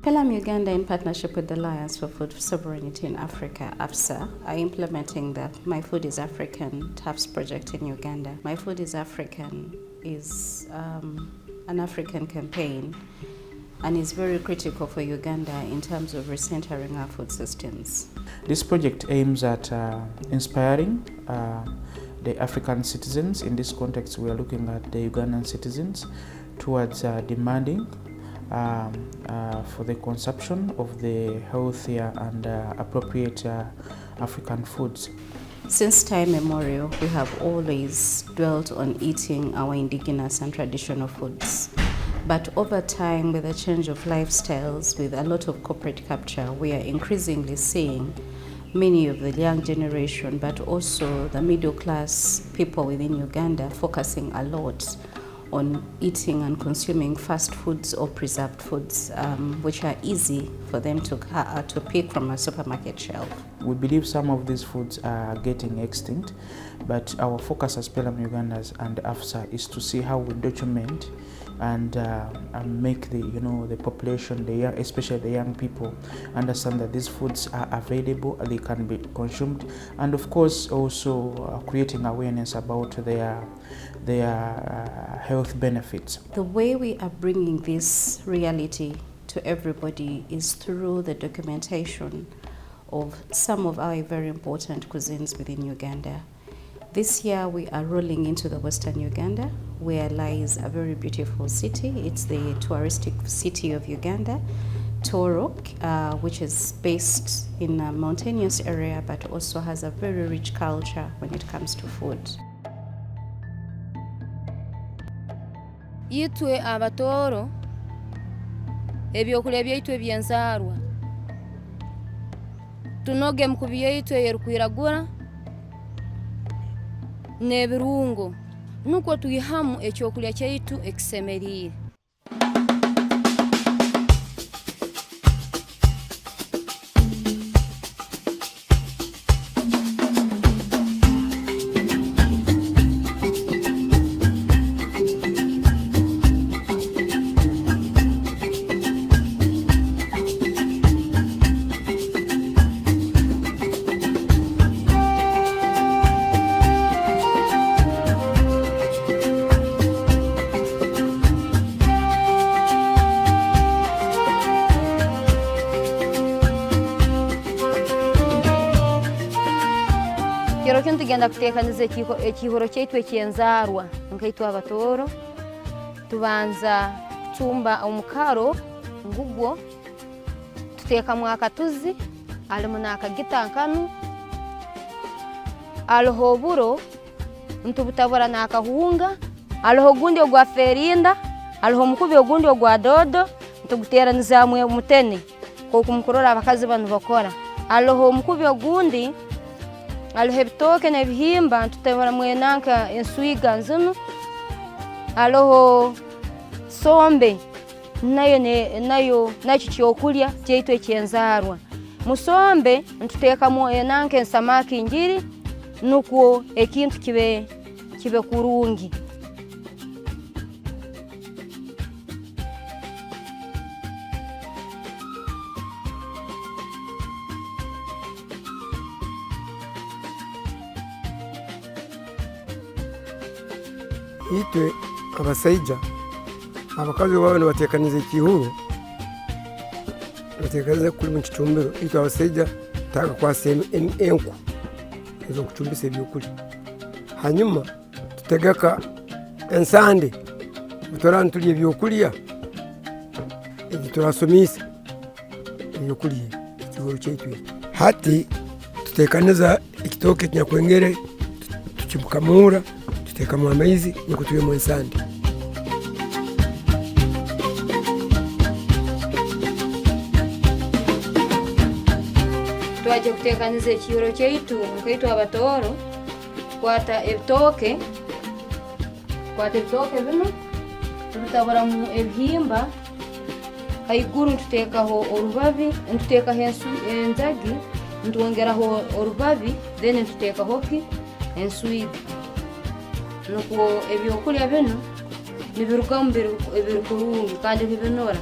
PELUM Uganda, in partnership with the Alliance for Food Sovereignty in Africa, AFSA, are implementing the My Food is African TAFS project in Uganda. My Food is African is an African campaign and is very critical for Uganda in terms of recentering our food systems. This project aims at inspiring the African citizens. In this context, we are looking at the Ugandan citizens towards demanding for the consumption of the healthier and appropriate African foods. Since time immemorial, we have always dwelt on eating our indigenous and traditional foods. But over time, with the change of lifestyles, with a lot of corporate capture, we are increasingly seeing many of the young generation, but also the middle class people within Uganda focusing a lot on eating and consuming fast foods or preserved foods, which are easy for them to pick from a supermarket shelf. We believe some of these foods are getting extinct, but our focus as PELUM Uganda and AFSA is to see how we document and make the population, especially the young people, understand that these foods are available, they can be consumed, and of course also creating awareness about their health benefits. The way we are bringing this reality to everybody is through the documentation of some of our very important cuisines within Uganda. This year we are rolling into the Western Uganda, where lies a very beautiful city. It's the touristic city of Uganda, Tooro, which is based in a mountainous area but also has a very rich culture when it comes to food. Itwe abatooro ebyokulya byaitu ebyenzarwa tunoge mu kubyaitu erukwiragura n'ebirungo nuko tuyihamu ekyokulya kyaitu ekisemerire. Kiro kintu tugenda kutekaniza ekihoro kyaitu ekyenzarwa nkaitwa abatooro tubanza kutumba omukaro ngugwo tutekamu akatuzi alimu n'akagitankanu aliho oburo ntubutabura n'akahunga aliho gundi ogwa ferinda aliho omukubi ogundi ogwa dodo ntuguteranizamu omutene kokumukurora abakazi banu bakora aliho omukubi ogundi aliho ebitooke n'ebihimba ntutebera mwenanka enswiga nzinu aliho sombe nayo nakyo kyokulya kyaitu ekyenzarwa musombe ntutekamu enanka ensamaki njiri nukwo ekintu kibe kurungi. Itwe abasaija abakazi babo nibatekaniza ekihuro batekaniza kuli mu kitumbiro itwe abasaija taka kwasa enku ezo kuchumbisa ebyokulya hanyuma tutegeka ensande tutora ntulya ebyokulya turasomisa ebyokulya ekihoro kyaitu eki. Hati tutekaniza ekitooke kinyakwengere tukimukamura tutekamu amaizi nuko tuyemu ensande. Twaje kutekaniza ekihoro kyaitu nkaitu abatooro kwata ebitooke bino tubitaburamu ebihimba haiguru ntutekaho orubabi ntutekaho enjagi ntwongeraho orubabi then ntutekaho enswidi nuko ebyokulya bino nibirugamu ebirikurungi kandi bibinora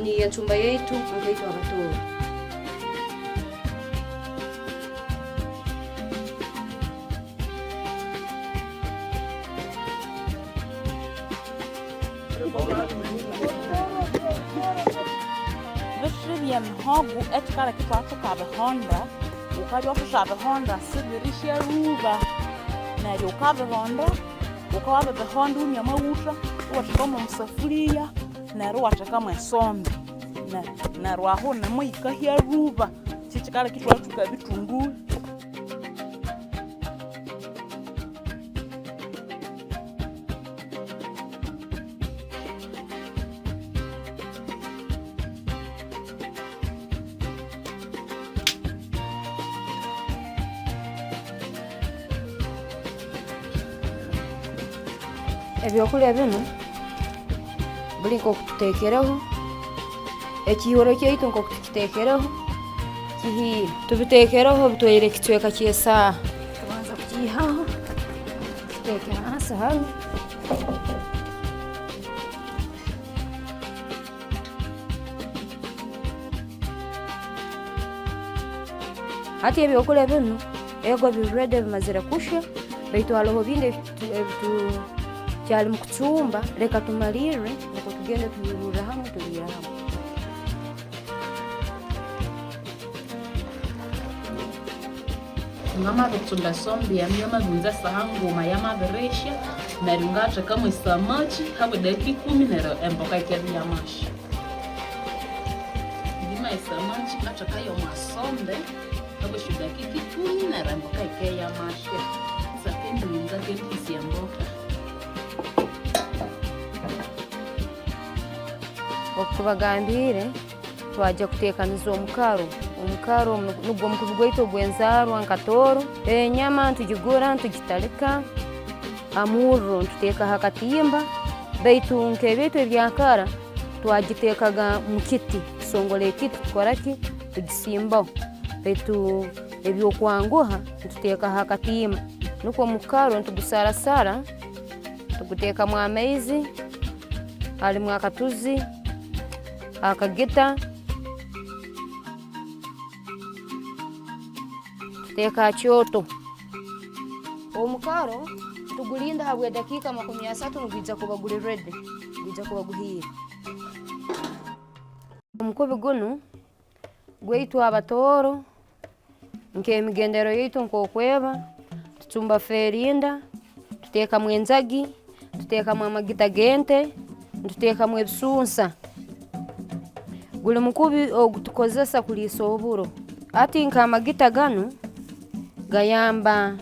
niyo ncumba yaitu nkaitu abatooro. Bishriya mhogu etkara kitwatu kabihonda ukajwa kushabihonda sibirisha ruba nari ukabihonda ukawabe bihonda umya mawuta uwatakama musafuriya nari watakama esombe nari waho namuikahya ruba chichikara kitwatu kabitungulu. Ebyokulya bino buli nk'okututeekeraho ekihoro kyaitu nk'okutukiteekeraho kihiire tubiteekeraho bitwaire ekicweka ky'esaaha tubanza kukiihaho tuteeke hansi hanu hati ebyokulya bino ego birede bimazire kushya baitu haliho bindi kyali mu kucumba leka tumalire nuko tugende tubirura hamwe tubira hamwe. ngama kutunda sombe ya myama gunza sahangoma ya maberesha na ringacha kama isamachi hapo dakika 10 nero emboka ya mashi ndima isamachi acha kayo masombe hapo shuda dakika 10 nero emboka ya mashi sasa kendi ninga kendi siamboka okubagambire twaje kutekaniza omukaro nugwo mukubi gwaitu ogw'enzarwa nkatooro enyama ntugigura ntugitarika amurro ntutekaho akatimba baitu nk'ebaitu ebyankara twagiteekaga mu kiti tusongola ekiti tukoraki tugisimbaho baitu ebyokwanguha ntutekaho akatimba nukwo omukaro ntugusarasara tugutekamu amaizi halimu akatuzi akagita tuteka kyoto omukaro tugulinda habwe dakika 30 nugwiza kuba guli ready gwiza kuba guhiire. Omukubi guno gwaitu abatooro nk'emigendero yaitu nk'okweba tucumba ferinda tutekamu enjagi tutekamu amagita gente tutekamu ebisunsa guli mukubi ogutukozesa kuliisa oburo ati nk'amagita gano gayamba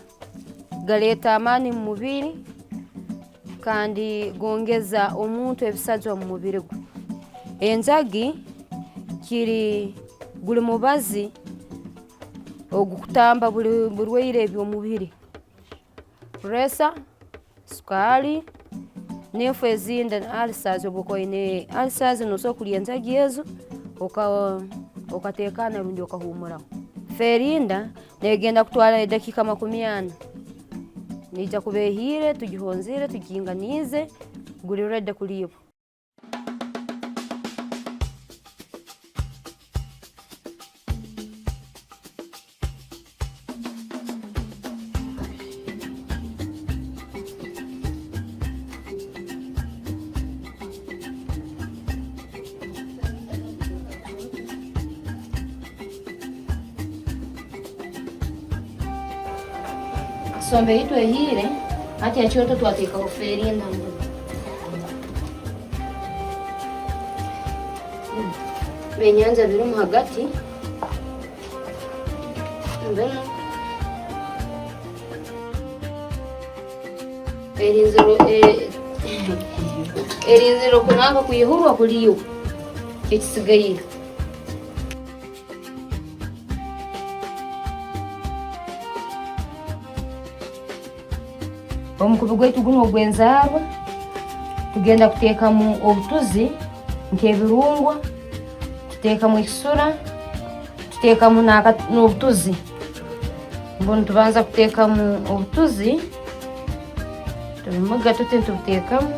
galeta amani mu mubiri kandi gongeza omuntu ebisajwa mu mubiri gwe. Enjagi guli mubazi ogukutamba bulwaire eby'omubiri pressure sukali nefu ezindi alisazi obukoine alisazi noso kulya enjagi ezo okatekana rundi okahumuraho. Ferinda negenda kutwala dakika 40 nija kubehire tugihonzire tuginganize guli ready kuliwa. Sombe itu ehire ati achioto twateka oferinda Benyanza biri mu hagati. Mbona erinziro kunanga kuyihurwa kuliyo ekisigaye. Omukubi gwaitu guno ogw'enzaarwa tugenda kuteekamu obutuzi nk'ebirungwa, tuteekamu ekisura, tuteekamu n'obutuzi. Mbona tubanza kuteekamu obutuzi, tubimuga tuti tubuteekamu.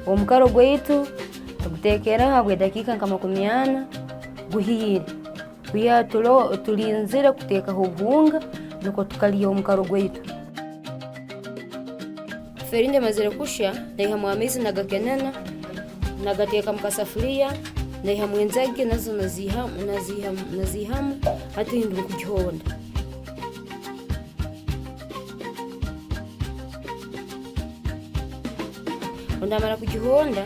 Omukaro gwaitu tuguteekera habwe dakika nka 40 guhiire. Kuya tulinzire kuteekaho obuhunga nuko tukaliya omukaro gwaitu. Ferinde mazire kushya ndaihamu amaizi nagakenena, nagateeka mu kasafuriya, ndaihamu enzage nazo nazihamu hati ndi kugihonda. Ndamara kugihonda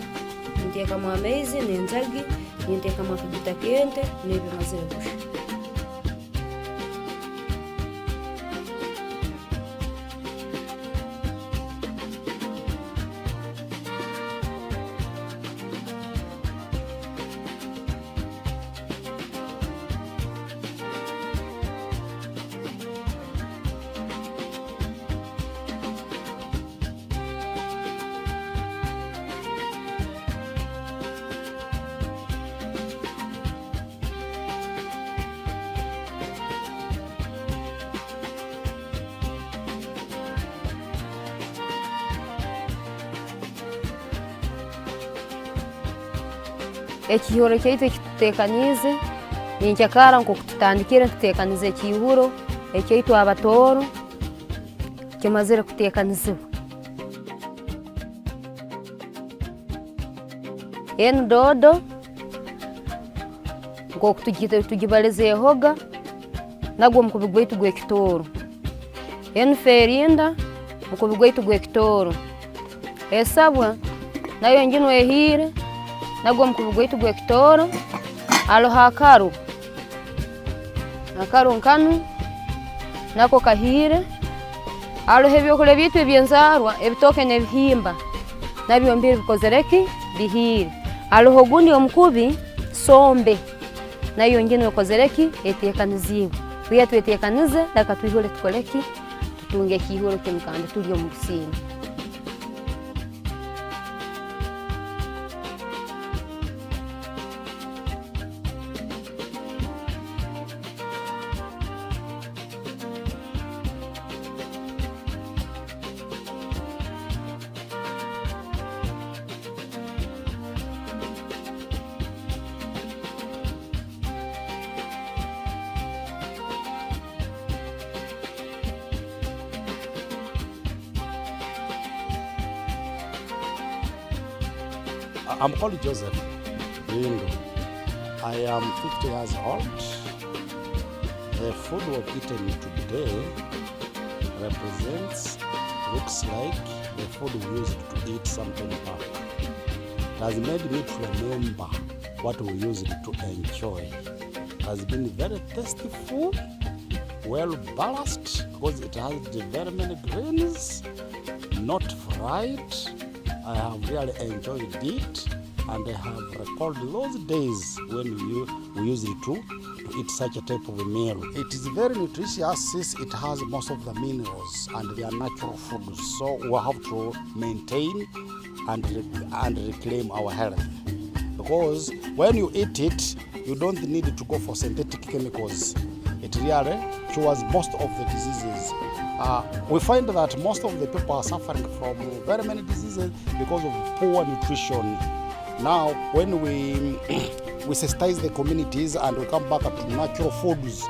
nteekamu amaizi n'enzagi, nteekamu akagita kente n'ebyo mazire kushya. Ekihuro kyaitu ekituteekaniize ninkyakara nk'oku tutandikire tuteekanize ekihuro ekyaitu abatooro kimazire kuteekanizibwa. Enu doodo nk'oku tugibalize ehoga nagwo omukubi gwaitu gw'ekitooro. Enu ferinda omukubi gwaitu gw'ekitooro. Eshabwe nayo nginu ehiire nagwo omukubi gwaitu gw'ekitooro. Haloho akaru nkanu nako kahiire. Haloho ebyokulya byaitu eby'enzaarwa ebitooke n'ebihimba nabyo mbiri bikozereki bihiire. Haloho ogundi omukubi sombe nayo nginu ekozereki eteekaniziibwe. Kuya tweteekanize leka twihure tukoleki tutunge ekihuro kimu kandi tuli omu businge. I'm called Joseph Lindo. I am 50 years old. The food we've eaten today looks like the food we used to eat some time back. It has made me to remember what we used to enjoy. It has been very tasty food, well balanced because it has very many grains, not fried. I have really enjoyed it, and I have recalled those days when we used to eat such a type of a meal. It is very nutritious since it has most of the minerals and they are natural foods. So we have to maintain and reclaim our health. because when you eat it, you don't need to go for synthetic chemicals. It really cures most of the diseases. We find that most of the people are suffering from very many diseases because of poor nutrition. Now, when we sensitize the communities and we come back to natural foods,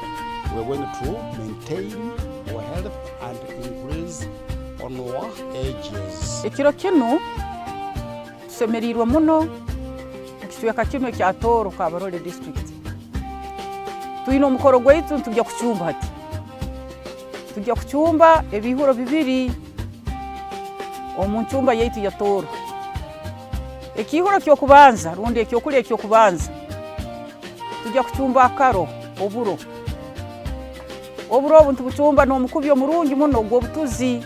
we're going to maintain our health and increase on our ages. Ekiro kino tusemerirwe muno ekitweka kino kya Tooro Kabarole district. Tuyina omukoro gwaitu tujja kuchumba hati. Tujja kuchumba ebihuro bibiri omunchumba yaitu ya Tooro. Ekihuro kyokubanza rundi ekyokulya ekyokubanza tujja kuchumba akaro oburo. Oburo obuntu buchumba n'omukubi omurungi muno gw'obutuzi.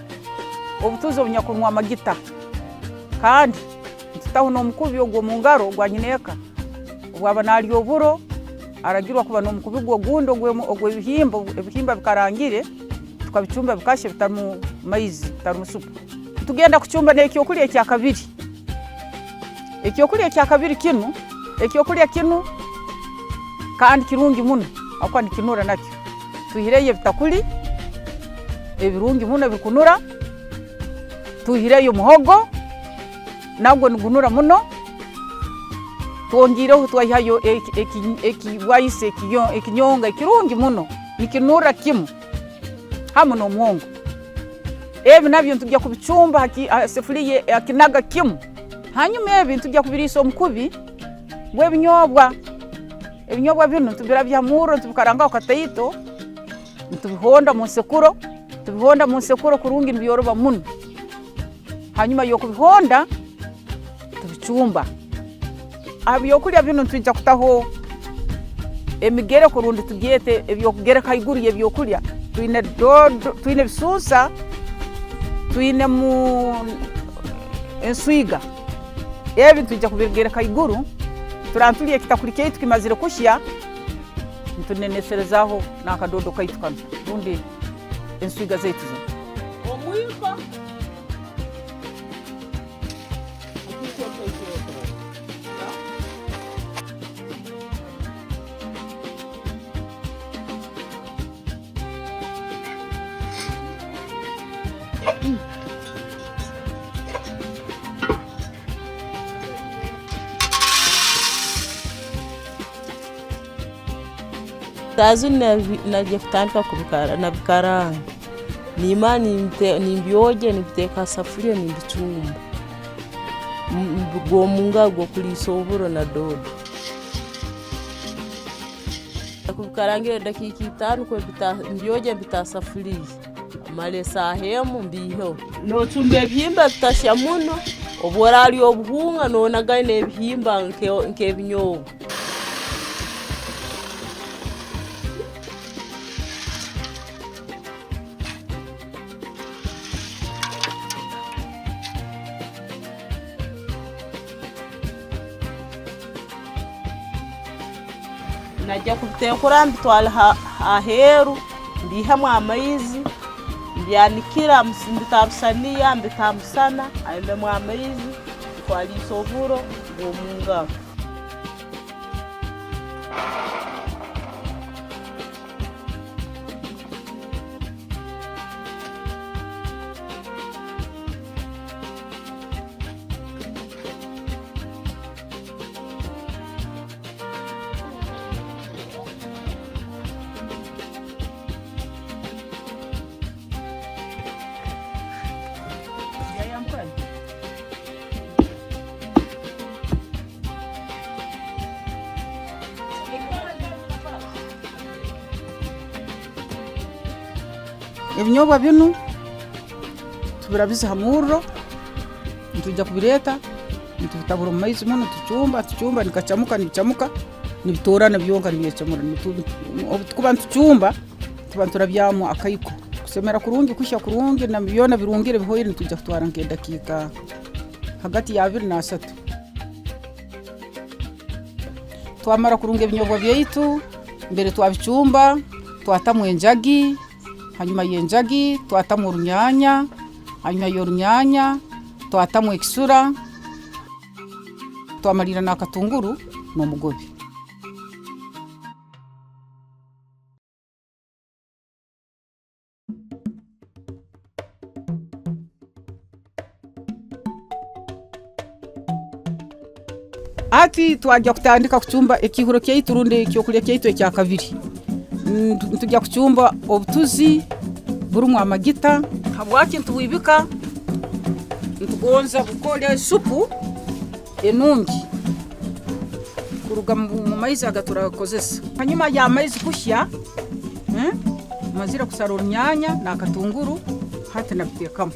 Obutuzi obunyakunwa amagita. Kandi tutaho n'omukubi ogwo mu ngaro gwa nyineeka. Obwaba nali oburo aragirwa kuba n'omukubi gwo gundo ebihimba bikarangire tukabichumba bikashe bitamu maizi bitamu supu. Tugenda kuchumba n'ekyokulya ekya kabiri. Ekyokulya ekya kabiri kinu, ekyokulya kinu kandi kirungi muno akwa nikinura nakyo. Tuhireye bitakuli ebirungi muno bikunura. Tuhireye muhogo nagwo nigunura muno. Tuongireho twayihayo ekiwaise ekinyonga ekirungi muno nikinura kimu hamwe n'omwongo. Ebi nabyo tujja kubichumba sefuriye akinaga kimu. Hanyuma ebi tujja kubirisa omukubi gwebinyobwa. Ebinyobwa bino tubirabya muro tubikaranga okataito tubihonda mu nsekuro. Tubihonda mu nsekuro kurungi nibiyoroba muno. Hanyuma yokubihonda tubichumba. Abyokulya bino tujja kutaho emigere kurundi tubyete ebyokugereka iguru y'ebyokulya. Tuine dodo, tuine bisusa, tuine mu enswiga. Ebi tujja kubigereka iguru. Turantuliye kitakuli kaitu kimazire kushya. Tuneneserezaho n'akadodo kaitu kano. Rundi enswiga zaitu zino. Omwiko Tazu naje kutandika kubikara na bikaranga. Nima nimbyoje nibiteka safuria nimbichumba. Gwo munga gwo kulisa oburo na dodo. Kubikarangire dakika 5 ko mbyoje bitasafuria. Male sahemu mbiho. No chumbe ebihimba bitashya muno. Obworali obuhunga nona gaine ebihimba nke binyogo. Najja kubitekura mbitwala aheru mbihamu amaizi mbyanikira mbitabusaniya mbitamusana ayembemu amaizi twalisa oburo bw'omunga. Ebinyobwa bino tubirabiza hamuro tujja kubireta tubitabura mu maizi muno tuchumba nikachamuka nibitorana byonka nibiyechamura kuba tuchumba tuba turabyamu akayiko kusemera kurungi kushya kurungi na byona birungire bihoyire tujja kutwara nke dakika hagati ya 2 na 3. Twamara kurunga ebinyobwa byaitu mbere twabichumba twatamu enjagi. Hanyuma yenjagi twatamu runyanya. Hanyuma yorunyanya twatamu ekisura. twamalira n'akatunguru n'omugobi. Ati twajja kutandika kucumba ekihuro kyaitu rundi ekyokulya kyaitu ekya kabiri. Tujja kucumba obutuzi burumu amagita habwaki ntubibika ntugonza bukolya supu enungi kuruga mu maizi agaturakozesa. Hanyuma ya maizi kushya mazira kusara urunyanya n'akatunguru hati nabitekamo.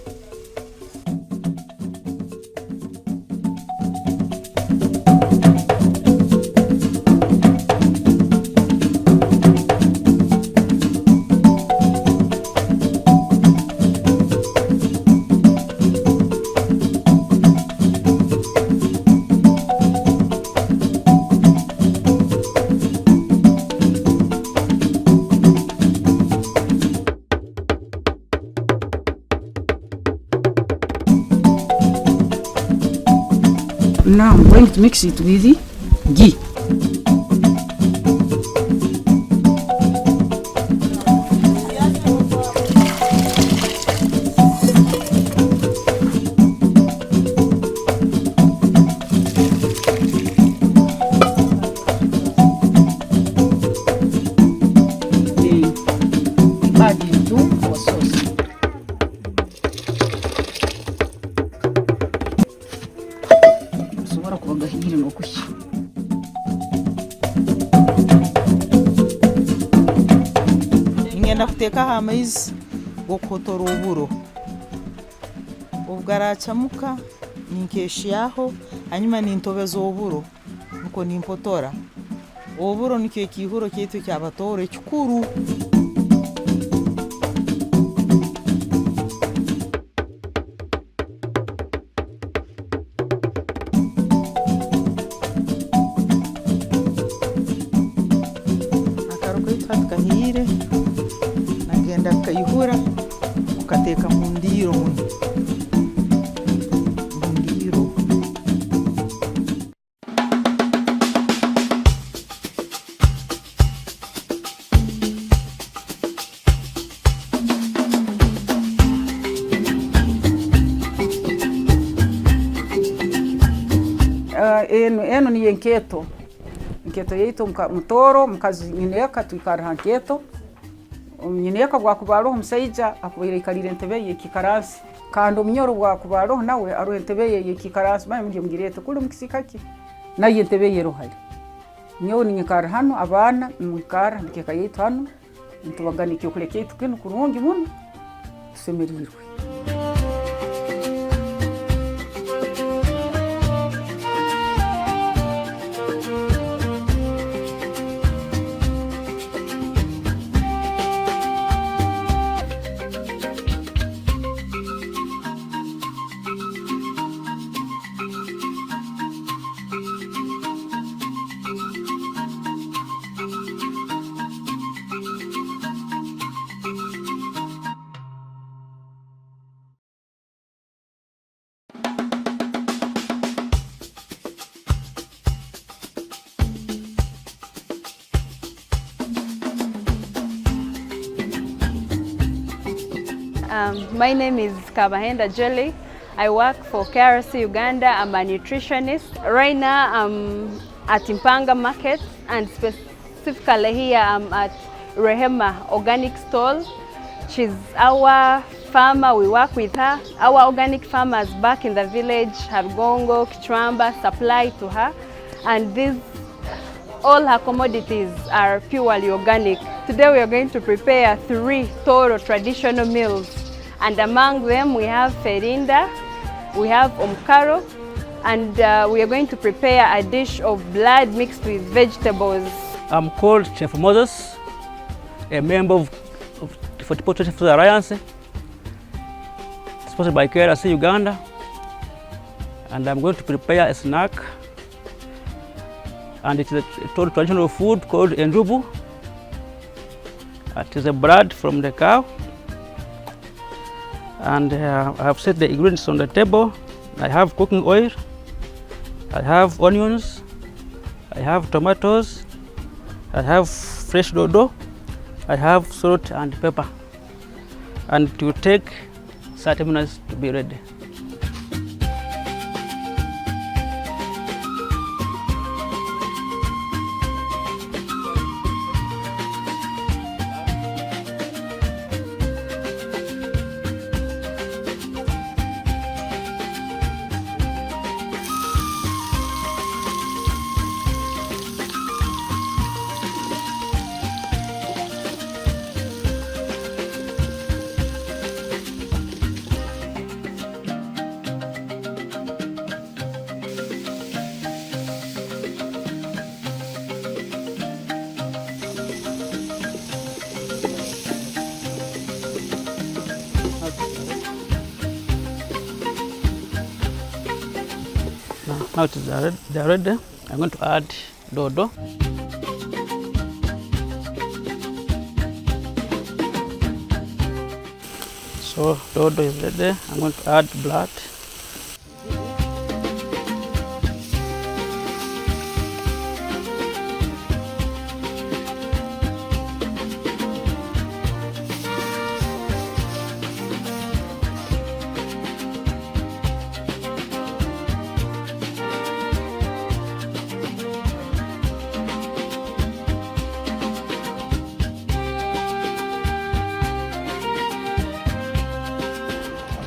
Now I'm going to mix it with the ghee. Add into our sauce. Ngenda kutekaho amaizi gokuhotora oburo obugaracamuka ninkeshyaho hanyuma nintobeza oburo nuko nimpotora oburo nikyo ekihuro kyaitu ky'abatooro ekikuru. Akaro kaitu hati kahire nagenda kayihura ukateka mu ndiro muno. Eno ni enketo yaitu mutoro mukazi nyineka twikara nketo nyineka bwakubaroho musaija akubaire ikalire entebe ye kikaransi kandi omunyoro bwakubaroho nawe aro entebe ye kikaransi baye muje mugirete kuri mukisikaki naye entebe ye rohari nyo ninyikara hano abana mwikara ndikeka yaitu hano ntubaganike okule kyaitu kino kurungi muno tusemerirwe. My name is Kabahenda Jelly. I work for KRC Uganda. I'm a nutritionist. Right now I'm at Impanga Market and specifically here I'm at Rehema Organic Stall. She's our farmer, we work with her. Our organic farmers back in the village, Hargongo, Kichwamba, supply to her. And all her commodities are purely organic. Today we are going to prepare 3 Tooro traditional meals. And among them we have ferinda, we have omkaro, and we are going to prepare a dish of blood mixed with vegetables. I'm called Chef Moses, a member of the 44 Food Alliance, sponsored by KRC Uganda. And I'm going to prepare a snack, and it is a Tooro traditional food called enjubu. It is a blood from the cow. And I have set the ingredients on the table. I have cooking oil, I have onions, I have tomatoes, I have fresh dodo, I have salt and pepper, and it will take 30 minutes to be ready. Now it is ready. I'm going to add dodo. So dodo is ready. I'm going to add blood.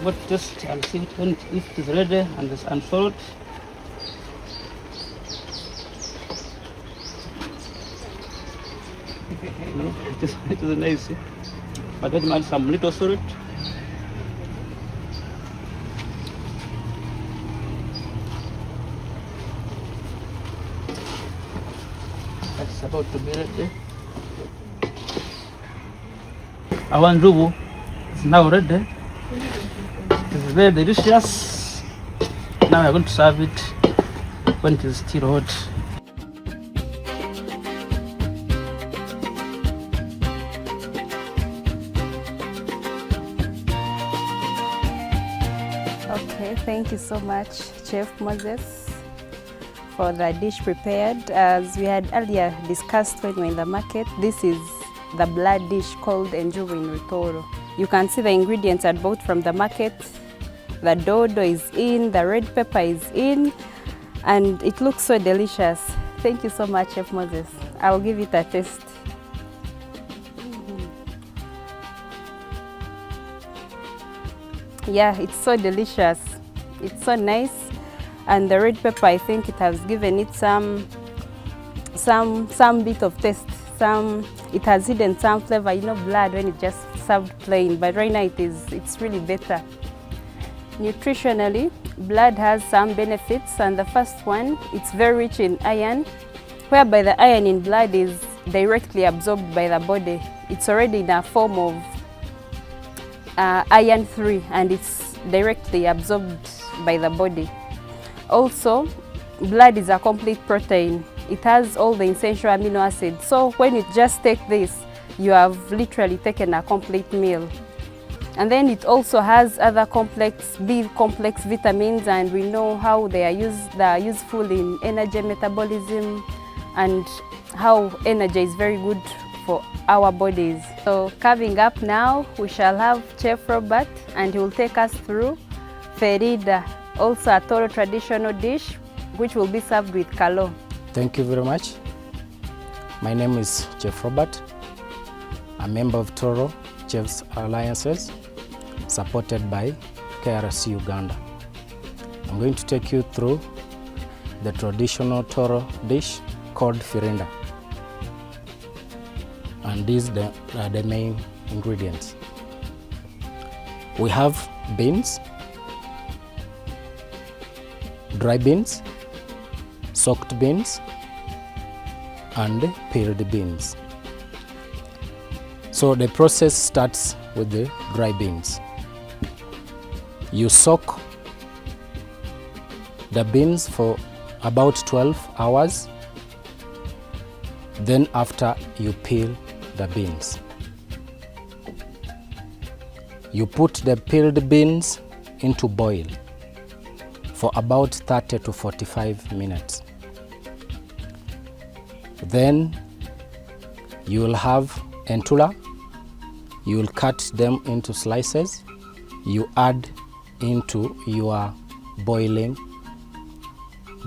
But just and see when if it is ready and it's unfold. It is nice. But let me add some little salt. That's about to be ready. Our njugu is now ready. It is very delicious. Now we are going to serve it when it is still hot. Okay, thank you so much, Chef Moses, for the dish prepared. As we had earlier discussed when we were in the market, this is the blood dish called Enjubu in Tooro. You can see the ingredients are bought from the market. The dodo is in, the red pepper is in, and it looks so delicious. Thank you so much, Chef Moses. I'll give it a taste. Yeah, it's so delicious. It's so nice. And the red pepper, I think it has given it some bit of taste. It has hidden some flavor, you know, blood when it just served plain, but right now it's really better. Nutritionally, blood has some benefits, and the first one, it's very rich in iron, whereby the iron in blood is directly absorbed by the body. It's already in a form of iron 3, and it's directly absorbed by the body. Also, blood is a complete protein. It has all the essential amino acids. So when you just take this, you have literally taken a complete meal. And then it also has other B complex vitamins, and we know how they are useful in energy metabolism and how energy is very good for our bodies. So coming up now, we shall have Chef Robert, and he will take us through ferida, also a Tooro traditional dish, which will be served with kalo. Thank you very much. My name is Chef Robert. I'm a member of Tooro Chefs Alliances, supported by KRC Uganda. I'm going to take you through the traditional Tooro dish called ferida. And these are the main ingredients. We have beans, dry beans, soaked beans, and peeled beans. So the process starts with the dry beans. You soak the beans for about 12 hours. Then after, you peel the beans. You put the peeled beans into boil for about 30 to 45 minutes. Then you will have entula. You will cut them into slices. You add into your boiling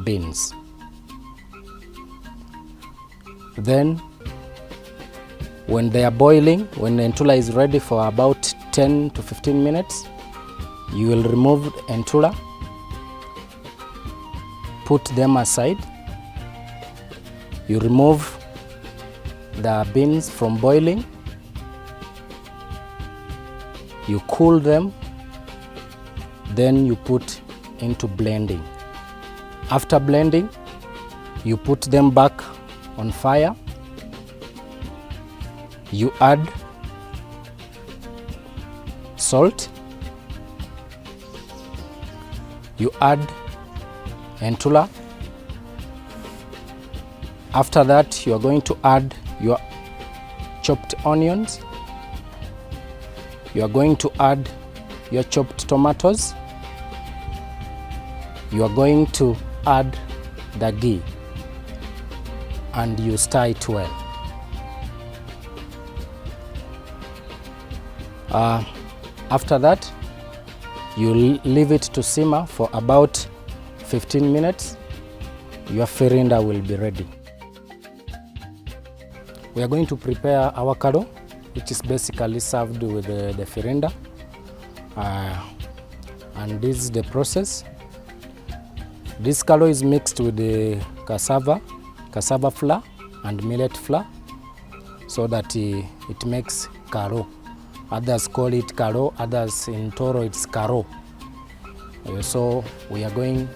beans. Then when they are boiling, when the entula is ready for about 10 to 15 minutes, you will remove the entula, put them aside. You remove the beans from boiling. You cool them, then you put into blending. After blending, you put them back on fire. You add salt. You add entula. After that, you are going to add your chopped onions. You are going to add your chopped tomatoes. You are going to add the ghee, and you stir it well. After that, you leave it to simmer for about 15 minutes. Your firinda will be ready. We are going to prepare our kalo, which is basically served with the firinda. And this is the process. This kalo is mixed with the cassava flour and millet flour so that it makes karo. Others call it karo, others in Tooro it's karo. So we are going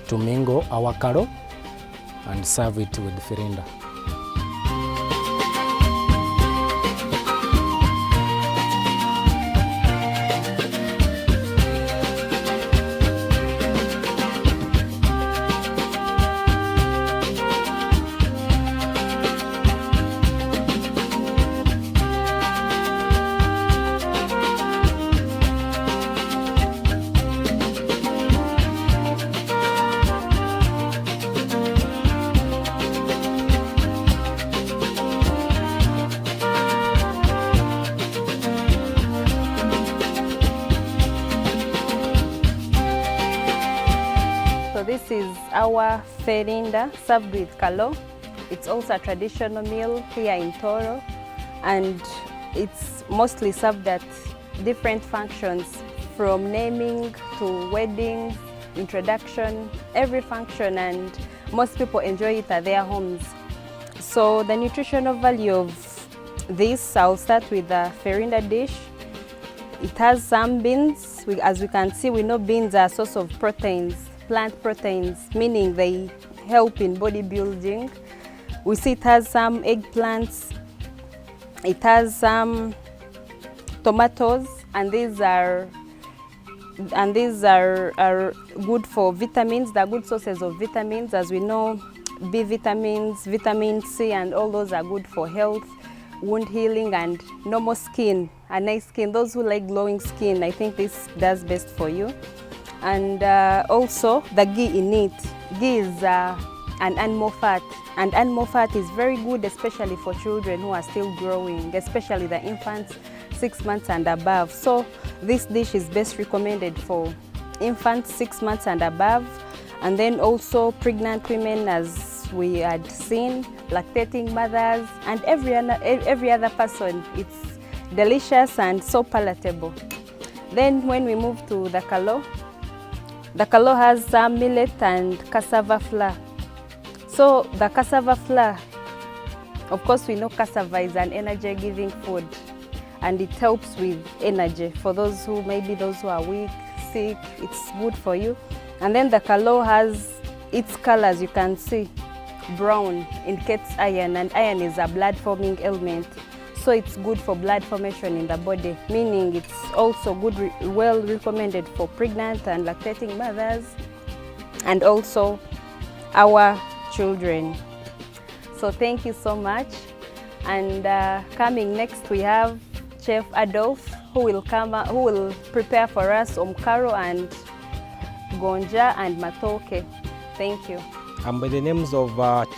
to mingle our karo and serve it with firinda. This is our firinda served with kalo. It's also a traditional meal here in Tooro, and it's mostly served at different functions, from naming to weddings, introduction, every function, and most people enjoy it at their homes. So the nutritional value of this, I'll start with the firinda dish. It has some beans. As we can see, we know beans are a source of proteins, plant proteins, meaning they help in bodybuilding. We see it has some eggplants, it has some tomatoes, and these are good for vitamins. They're good sources of vitamins. As we know, B vitamins, vitamin C, and all those are good for health, wound healing, and normal skin, a nice skin. Those who like glowing skin, I think this does best for you. And also the ghee in it. Ghee is an animal fat, and animal fat is very good, especially for children who are still growing, especially the infants 6 months and above. So this dish is best recommended for infants 6 months and above, and then also pregnant women, as we had seen, lactating mothers, and every other person. It's delicious and so palatable. Then when we move to the kalo has some millet and cassava flour. So the cassava flour, of course we know cassava is an energy-giving food, and it helps with energy for those who are weak, sick. It's good for you. And then the kalo has its colors, you can see, brown indicates iron, and iron is a blood-forming element. So it's good for blood formation in the body, meaning it's also good, well recommended for pregnant and lactating mothers, and also our children. So thank you so much. And coming next, we have Chef Adolf, who will prepare for us omkaro and gonja, and matoke. Thank you. I'm by the names of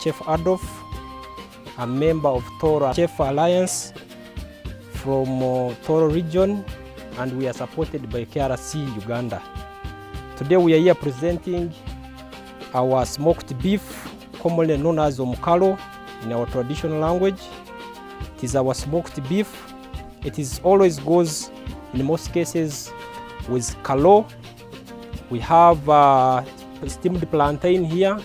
Chef Adolf. I'm a member of Tooro Chef Alliance from Tooro region, and we are supported by KRC Uganda. Today we are here presenting our smoked beef, commonly known as omukalo in our traditional language. It is our smoked beef. It is always goes, in most cases, with kalo. We have steamed plantain here.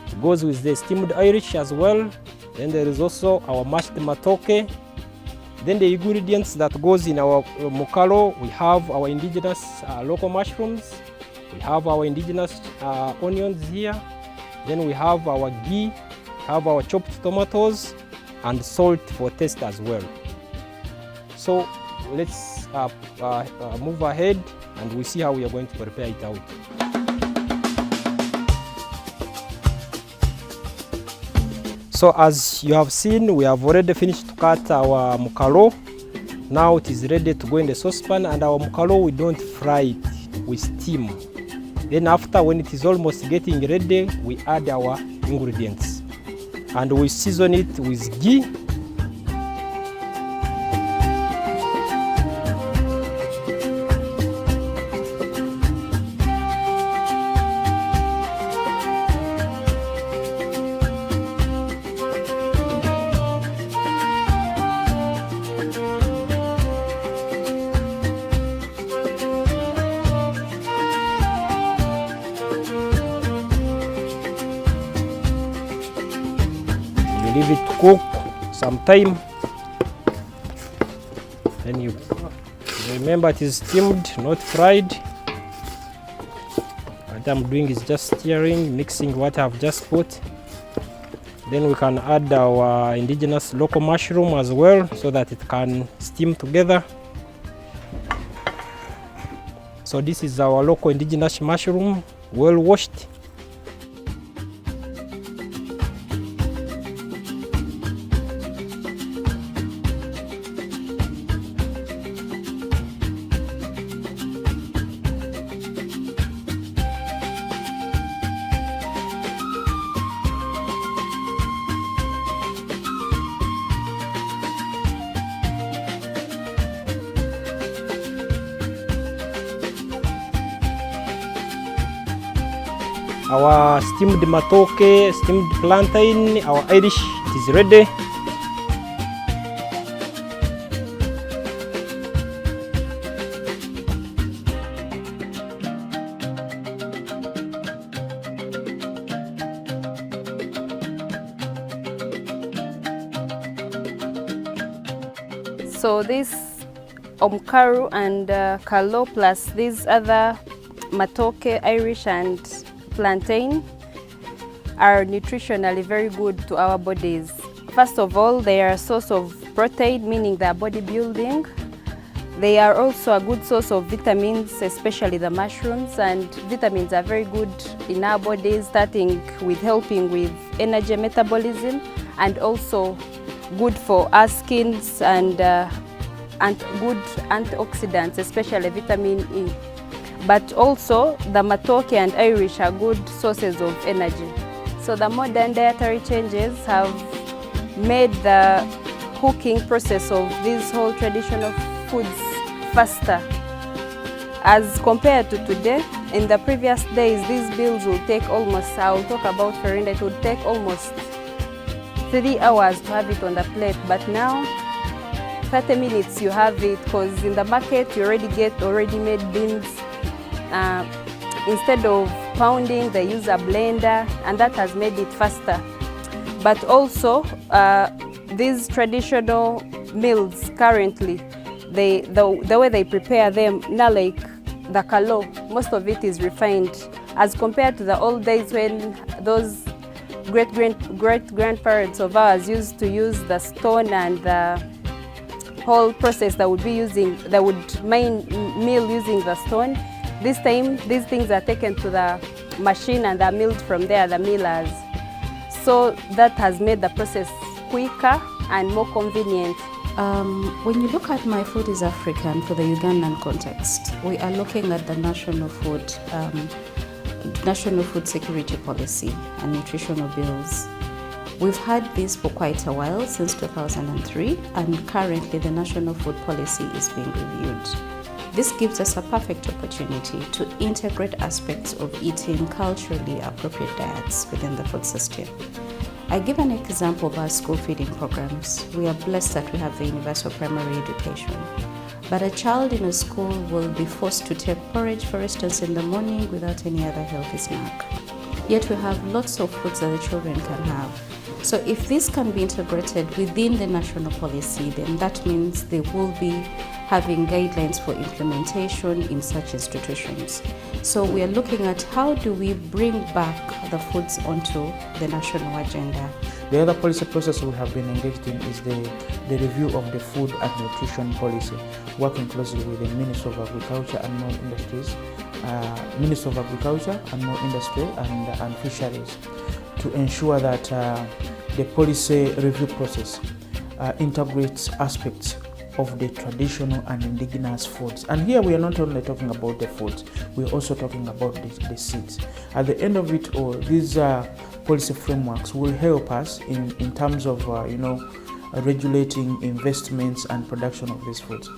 It goes with the steamed Irish as well. Then there is also our mashed matoke. Then the ingredients that goes in our mukalo, we have our indigenous local mushrooms. We have our indigenous onions here. Then we have our ghee, have our chopped tomatoes, and salt for taste as well. So let's move ahead and we see how we are going to prepare it out. So as you have seen, we have already finished to cut our mukalo. Now it is ready to go in the saucepan, and our mukalo we don't fry it, we steam. Then after, when it is almost getting ready, we add our ingredients and we season it with ghee. Leave it to cook some time. Then you remember it is steamed, not fried. What I'm doing is just stirring, mixing what I've just put. Then we can add our indigenous local mushroom as well, so that it can steam together. So this is our local indigenous mushroom, well washed. Our steamed matoke, steamed plantain, our Irish, it is ready. So this omukalo and kalo plus these other matoke, Irish and plantain are nutritionally very good to our bodies. First of all, they are a source of protein, meaning they are bodybuilding. They are also a good source of vitamins, especially the mushrooms, and vitamins are very good in our bodies, starting with helping with energy metabolism, and also good for our skins and good antioxidants, especially vitamin E. But also the matoke and Irish are good sources of energy. So the modern dietary changes have made the cooking process of these whole traditional foods faster. As compared to today, in the previous days, these meals will take almost, I'll talk about Farinda, it would take almost 3 hours to have it on the plate. But now, 30 minutes you have it, because in the market you already get made beans. Instead of pounding, they use a blender, and that has made it faster. But also, these traditional meals currently, the way they prepare them, now like the kalo, most of it is refined, as compared to the old days when those great-grandparents of ours used to use the stone and the whole process that would be using, that would mill using the stone. This time, these things are taken to the machine and are milled from there, the millers. So that has made the process quicker and more convenient. When you look at My Food is African for the Ugandan context, we are looking at the national food security policy and nutritional bills. We've had this for quite a while, since 2003, and currently the national food policy is being reviewed. This gives us a perfect opportunity to integrate aspects of eating culturally appropriate diets within the food system. I give an example of our school feeding programs. We are blessed that we have the universal primary education. But a child in a school will be forced to take porridge, for instance, in the morning without any other healthy snack. Yet we have lots of foods that the children can have. So if this can be integrated within the national policy, then that means they will be having guidelines for implementation in such institutions. So we are looking at how do we bring back the foods onto the national agenda. The other policy process we have been engaged in is the review of the food and nutrition policy, working closely with the Minister of Agriculture and More Industries, Minister of Agriculture and More Industry and Fisheries, to ensure that the policy review process integrates aspects of the traditional and indigenous foods. And here we are not only talking about the foods, we are also talking about the seeds. At the end of it all, these policy frameworks will help us in terms of regulating investments and production of these foods.